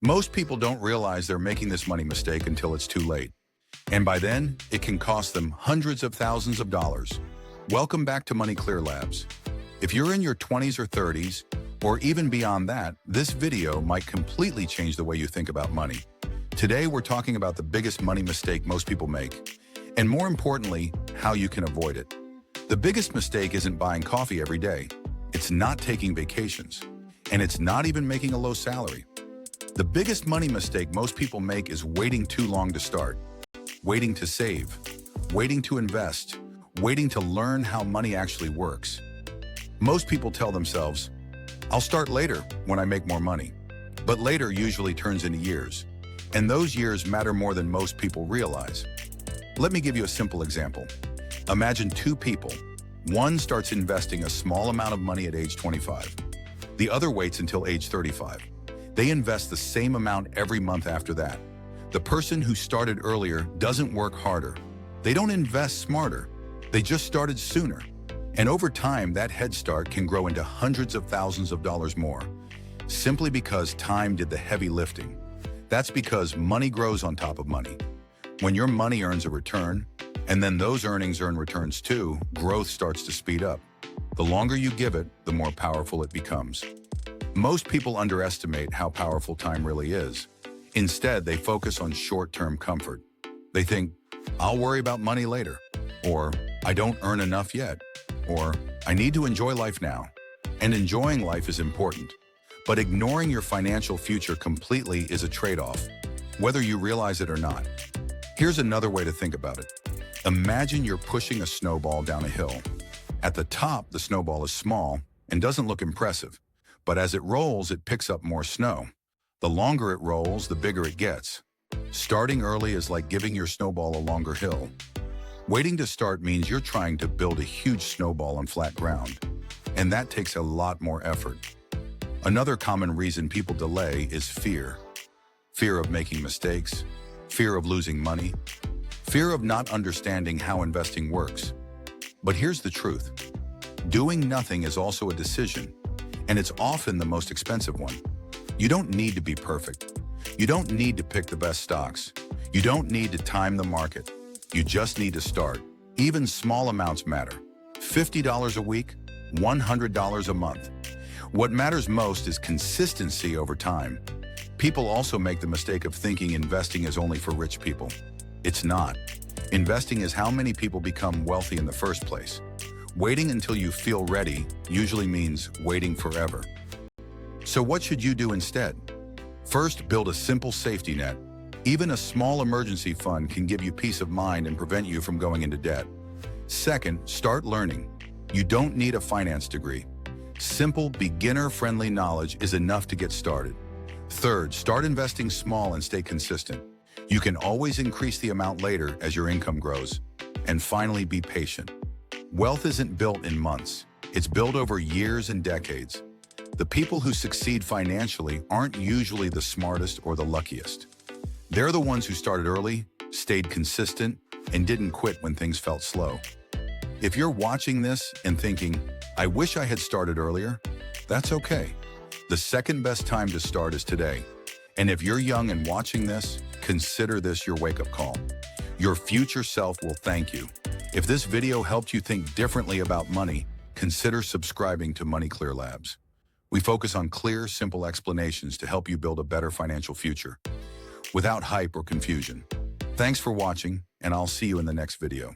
Most people don't realize they're making this money mistake until it's too late. And by then, it can cost them hundreds of thousands of dollars. Welcome back to Money Clear Labs. If you're in your 20s or 30s, or even beyond that, this video might completely change the way you think about money. Today, we're talking about the biggest money mistake most people make, and more importantly, how you can avoid it. The biggest mistake isn't buying coffee every day. It's not taking vacations, and it's not even making a low salary. The biggest money mistake most people make is waiting too long to start, waiting to save, waiting to invest, waiting to learn how money actually works. Most people tell themselves, I'll start later when I make more money. But later usually turns into years, and those years matter more than most people realize. Let me give you a simple example. Imagine two people. One starts investing a small amount of money at age 25. The other waits until age 35. They invest the same amount every month after that. The person who started earlier doesn't work harder. They don't invest smarter. They just started sooner. And over time, that head start can grow into hundreds of thousands of dollars more, simply because time did the heavy lifting. That's because money grows on top of money. When your money earns a return, and then those earnings earn returns too, growth starts to speed up. The longer you give it, the more powerful it becomes. Most people underestimate how powerful time really is. Instead, they focus on short-term comfort. They think, I'll worry about money later, or I don't earn enough yet, or I need to enjoy life now. And enjoying life is important, but ignoring your financial future completely is a trade-off, whether you realize it or not. Here's another way to think about it. Imagine you're pushing a snowball down a hill. At the top, the snowball is small and doesn't look impressive, but as it rolls, it picks up more snow. The longer it rolls, the bigger it gets. Starting early is like giving your snowball a longer hill. Waiting to start means you're trying to build a huge snowball on flat ground, and that takes a lot more effort. Another common reason people delay is fear. Fear of making mistakes, fear of losing money, fear of not understanding how investing works. But here's the truth. Doing nothing is also a decision, and it's often the most expensive one. You don't need to be perfect. You don't need to pick the best stocks. You don't need to time the market. You just need to start. Even small amounts matter. $50 a week, $100 a month. What matters most is consistency over time. People also make the mistake of thinking investing is only for rich people. It's not. Investing is how many people become wealthy in the first place. Waiting until you feel ready usually means waiting forever. So what should you do instead? First, build a simple safety net. Even a small emergency fund can give you peace of mind and prevent you from going into debt. Second, start learning. You don't need a finance degree. Simple, beginner-friendly knowledge is enough to get started. Third, start investing small and stay consistent. You can always increase the amount later as your income grows. And finally, be patient. Wealth isn't built in months. It's built over years and decades. The people who succeed financially aren't usually the smartest or the luckiest. They're the ones who started early, stayed consistent, and didn't quit when things felt slow. If you're watching this and thinking, I wish I had started earlier, that's okay. The second best time to start is today. And if you're young and watching this, consider this your wake-up call. Your future self will thank you. If this video helped you think differently about money, consider subscribing to Money Clear Labs. We focus on clear, simple explanations to help you build a better financial future without hype or confusion. Thanks for watching, and I'll see you in the next video.